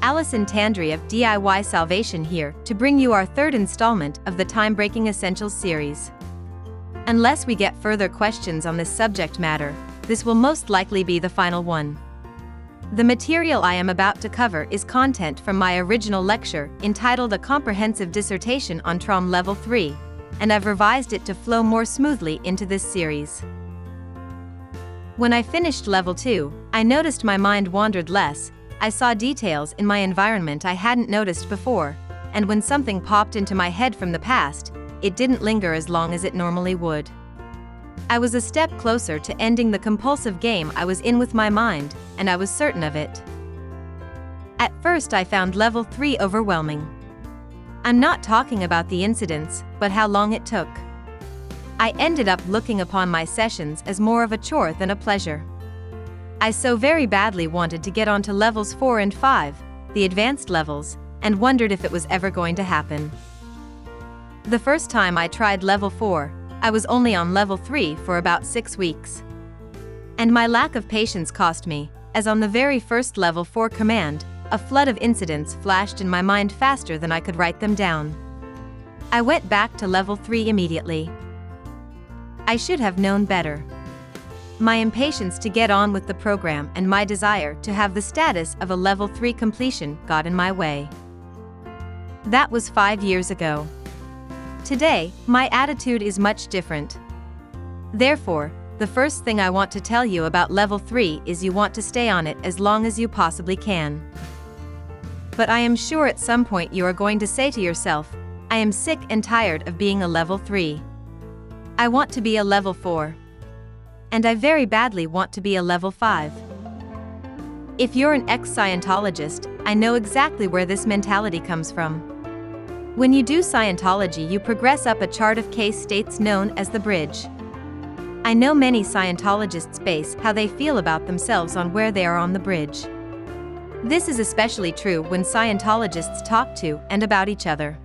Alison Tandry of DIY Salvation here to bring you our third installment of the Timebreaking Essentials series. Unless we get further questions on this subject matter, this will most likely be the final one. The material I am about to cover is content from my original lecture entitled A Comprehensive Dissertation on TROM Level 3, and I've revised it to flow more smoothly into this series. When I finished Level 2, I noticed my mind wandered less. I saw details in my environment I hadn't noticed before, and when something popped into my head from the past, it didn't linger as long as it normally would. I was a step closer to ending the compulsive game I was in with my mind, and I was certain of it. At first I found Level 3 overwhelming. I'm not talking about the incidents, but how long it took. I ended up looking upon my sessions as more of a chore than a pleasure. I so very badly wanted to get onto Levels 4 and 5, the advanced levels, and wondered if it was ever going to happen. The first time I tried Level 4, I was only on Level 3 for about 6 weeks. And my lack of patience cost me, as on the very first Level 4 command, a flood of incidents flashed in my mind faster than I could write them down. I went back to Level 3 immediately. I should have known better. My impatience to get on with the program and my desire to have the status of a Level 3 completion got in my way. That was 5 years ago. Today, my attitude is much different. Therefore, the first thing I want to tell you about Level 3 is you want to stay on it as long as you possibly can. But I am sure at some point you are going to say to yourself, I am sick and tired of being a Level 3. I want to be a Level 4. And I very badly want to be a Level 5. If you're an ex-Scientologist, I know exactly where this mentality comes from. When you do Scientology, you progress up a chart of case states known as the bridge. I know many Scientologists base how they feel about themselves on where they are on the bridge. This is especially true when Scientologists talk to and about each other.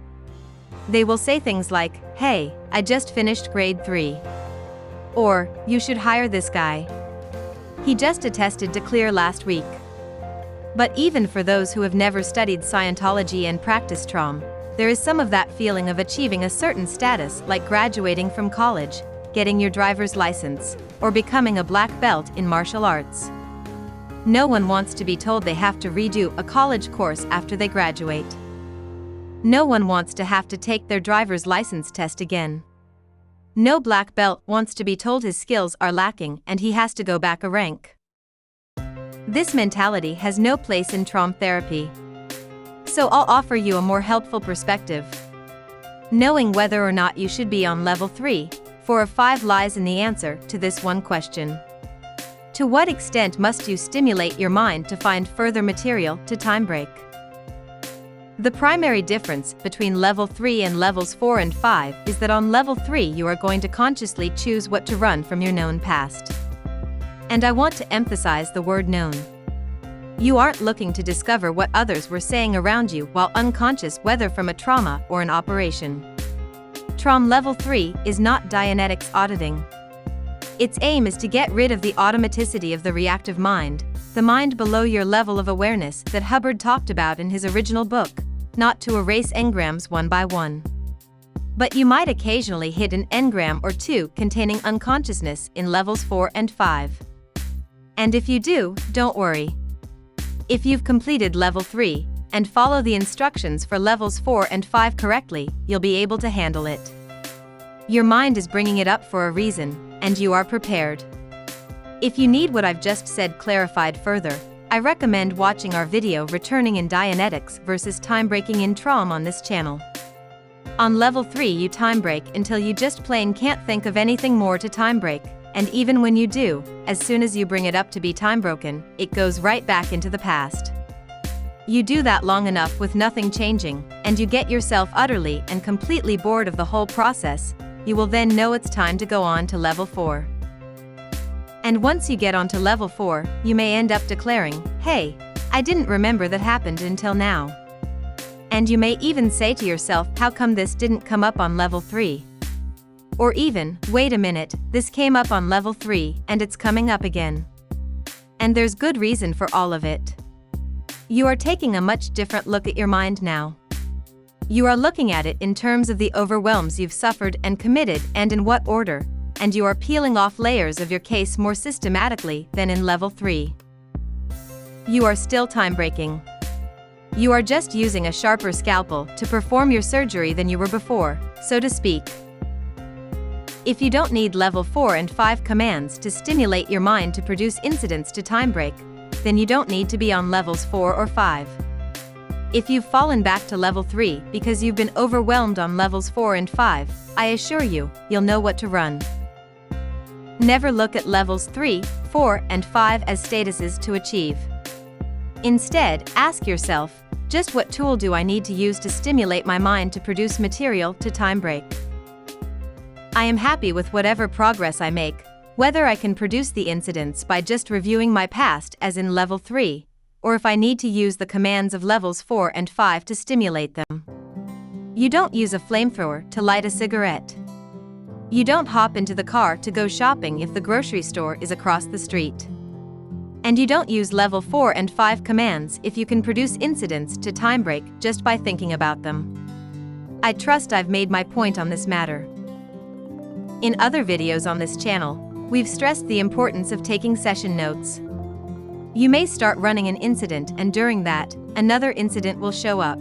They will say things like, "Hey, I just finished grade 3." Or, "You should hire this guy. He just attested to clear last week." But even for those who have never studied Scientology and practiced TROM, there is some of that feeling of achieving a certain status, like graduating from college, getting your driver's license, or becoming a black belt in martial arts. No one wants to be told they have to redo a college course after they graduate. No one wants to have to take their driver's license test again. No black belt wants to be told his skills are lacking and he has to go back a rank. This mentality has no place in TROM therapy. So I'll offer you a more helpful perspective. Knowing whether or not you should be on Level 3, 4 of 5 lies in the answer to this one question. To what extent must you stimulate your mind to find further material to Timebreak? The primary difference between Level 3 and Levels 4 and 5 is that on Level 3 you are going to consciously choose what to run from your known past. And I want to emphasize the word known. You aren't looking to discover what others were saying around you while unconscious, whether from a trauma or an operation. TROM Level 3 is not Dianetics auditing. Its aim is to get rid of the automaticity of the reactive mind, the mind below your level of awareness that Hubbard talked about in his original book, not to erase engrams one by one. But you might occasionally hit an engram or two containing unconsciousness in Levels 4 and 5. And if you do, don't worry. If you've completed Level 3, and follow the instructions for Levels 4 and 5 correctly, you'll be able to handle it. Your mind is bringing it up for a reason, and you are prepared. If you need what I've just said clarified further, I recommend watching our video Returning in Dianetics versus Timebreaking in TROM on this channel. On Level 3 you timebreak until you just plain can't think of anything more to timebreak, and even when you do, as soon as you bring it up to be timebroken, it goes right back into the past. You do that long enough with nothing changing, and you get yourself utterly and completely bored of the whole process. You will then know it's time to go on to Level 4. And once you get onto Level 4, you may end up declaring, "Hey, I didn't remember that happened until now." And you may even say to yourself, "How come this didn't come up on Level 3? Or even, "Wait a minute, this came up on Level 3 and it's coming up again." And there's good reason for all of it. You are taking a much different look at your mind now. You are looking at it in terms of the overwhelms you've suffered and committed and in what order, and you are peeling off layers of your case more systematically than in level 3. You are still time-breaking. You are just using a sharper scalpel to perform your surgery than you were before, so to speak. If you don't need level 4 and 5 commands to stimulate your mind to produce incidents to time-break, then you don't need to be on levels 4 or 5. If you've fallen back to level 3 because you've been overwhelmed on levels 4 and 5, I assure you, you'll know what to run. Never look at levels 3, 4, and 5 as statuses to achieve. Instead, ask yourself, just what tool do I need to use to stimulate my mind to produce material to time-break? I am happy with whatever progress I make, whether I can produce the incidents by just reviewing my past as in level 3, or if I need to use the commands of levels 4 and 5 to stimulate them. You don't use a flamethrower to light a cigarette. You don't hop into the car to go shopping if the grocery store is across the street. And you don't use level 4 and 5 commands if you can produce incidents to time-break just by thinking about them. I trust I've made my point on this matter. In other videos on this channel, we've stressed the importance of taking session notes. You may start running an incident and during that, another incident will show up.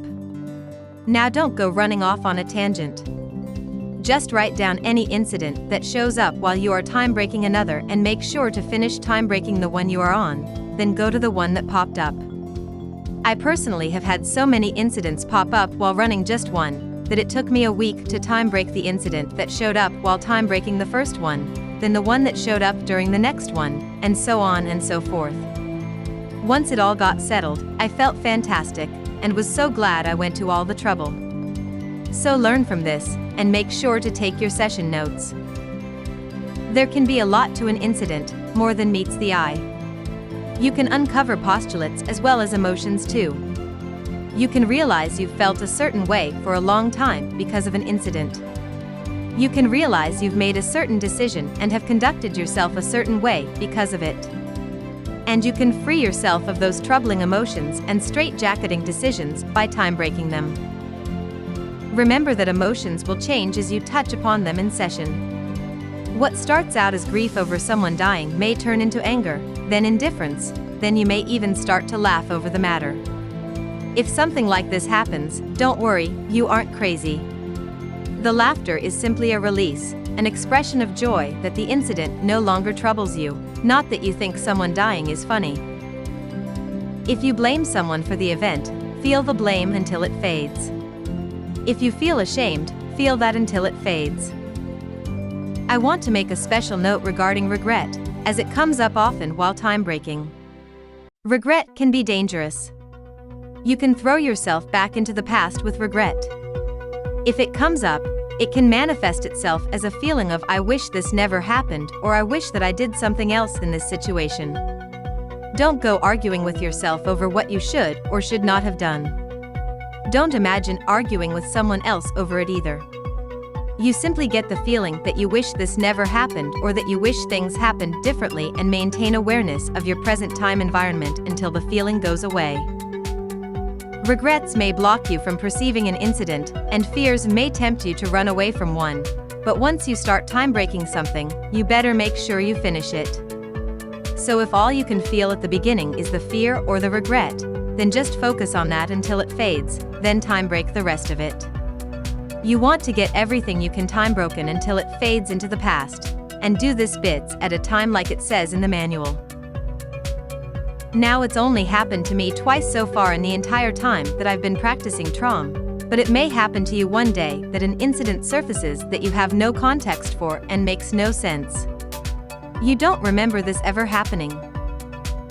Now don't go running off on a tangent. Just write down any incident that shows up while you are time-breaking another and make sure to finish time-breaking the one you are on, then go to the one that popped up. I personally have had so many incidents pop up while running just one, that it took me a week to time-break the incident that showed up while time-breaking the first one, then the one that showed up during the next one, and so on and so forth. Once it all got settled, I felt fantastic, and was so glad I went to all the trouble. So learn from this, and make sure to take your session notes. There can be a lot to an incident, more than meets the eye. You can uncover postulates as well as emotions too. You can realize you've felt a certain way for a long time because of an incident. You can realize you've made a certain decision and have conducted yourself a certain way because of it. And you can free yourself of those troubling emotions and straitjacketing decisions by time-breaking them. Remember that emotions will change as you touch upon them in session. What starts out as grief over someone dying may turn into anger, then indifference, then you may even start to laugh over the matter. If something like this happens, don't worry, you aren't crazy. The laughter is simply a release, an expression of joy that the incident no longer troubles you, not that you think someone dying is funny. If you blame someone for the event, feel the blame until it fades. If you feel ashamed, feel that until it fades. I want to make a special note regarding regret, as it comes up often while time-breaking. Regret can be dangerous. You can throw yourself back into the past with regret. If it comes up, it can manifest itself as a feeling of "I wish this never happened" or "I wish that I did something else in this situation." Don't go arguing with yourself over what you should or should not have done. Don't imagine arguing with someone else over it either. You simply get the feeling that you wish this never happened or that you wish things happened differently and maintain awareness of your present time environment until the feeling goes away. Regrets may block you from perceiving an incident, and fears may tempt you to run away from one. But once you start time-breaking something, you better make sure you finish it. So if all you can feel at the beginning is the fear or the regret, then just focus on that until it fades, then time-break the rest of it. You want to get everything you can time-broken until it fades into the past, and do this bits at a time like it says in the manual. Now it's only happened to me twice so far in the entire time that I've been practicing TROM, but it may happen to you one day that an incident surfaces that you have no context for and makes no sense. You don't remember this ever happening.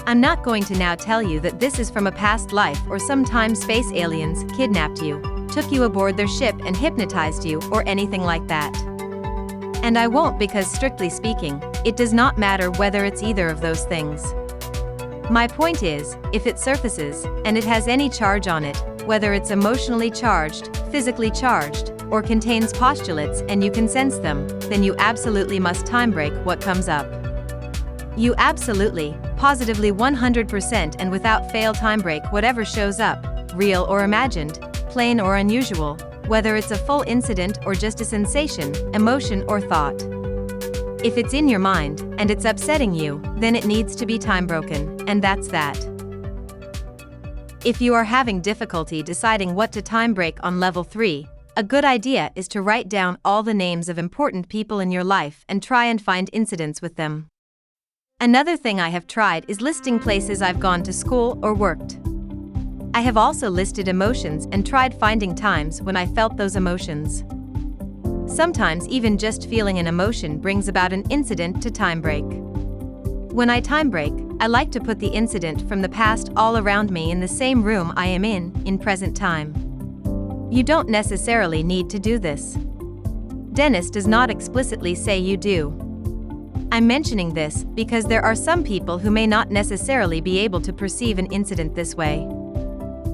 I'm not going to now tell you that this is from a past life or some time space aliens kidnapped you, took you aboard their ship and hypnotized you or anything like that. And I won't because strictly speaking, it does not matter whether it's either of those things. My point is, if it surfaces, and it has any charge on it, whether it's emotionally charged, physically charged, or contains postulates and you can sense them, then you absolutely must time-break what comes up. You absolutely, positively 100% and without fail timebreak whatever shows up, real or imagined, plain or unusual, whether it's a full incident or just a sensation, emotion or thought. If it's in your mind, and it's upsetting you, then it needs to be timebroken, and that's that. If you are having difficulty deciding what to timebreak on level 3, a good idea is to write down all the names of important people in your life and try and find incidents with them. Another thing I have tried is listing places I've gone to school or worked. I have also listed emotions and tried finding times when I felt those emotions. Sometimes even just feeling an emotion brings about an incident to timebreak. When I timebreak, I like to put the incident from the past all around me in the same room I am in present time. You don't necessarily need to do this. Dennis does not explicitly say you do. I'm mentioning this because there are some people who may not necessarily be able to perceive an incident this way.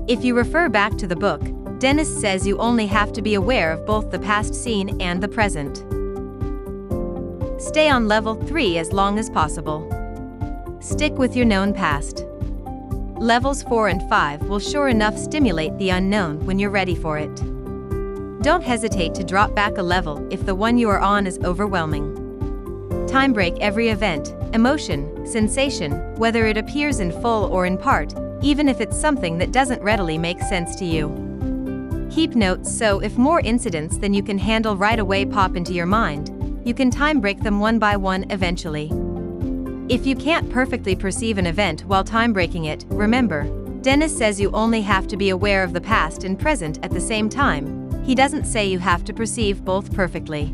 If you refer back to the book, Dennis says you only have to be aware of both the past scene and the present. Stay on level 3 as long as possible. Stick with your known past. Levels 4 and 5 will sure enough stimulate the unknown when you're ready for it. Don't hesitate to drop back a level if the one you are on is overwhelming. Timebreak every event, emotion, sensation, whether it appears in full or in part, even if it's something that doesn't readily make sense to you. Keep notes so if more incidents than you can handle right away pop into your mind, you can timebreak them one by one eventually. If you can't perfectly perceive an event while timebreaking it, remember, Dennis says you only have to be aware of the past and present at the same time. He doesn't say you have to perceive both perfectly.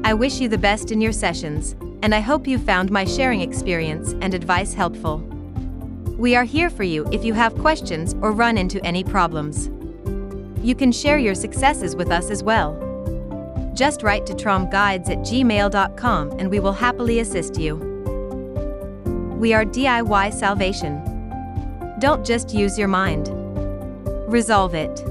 I wish you the best in your sessions, and I hope you found my sharing experience and advice helpful. We are here for you if you have questions or run into any problems. You can share your successes with us as well. Just write to tromguides@gmail.com and we will happily assist you. We are DIY Salvation. Don't just use your mind. Resolve it.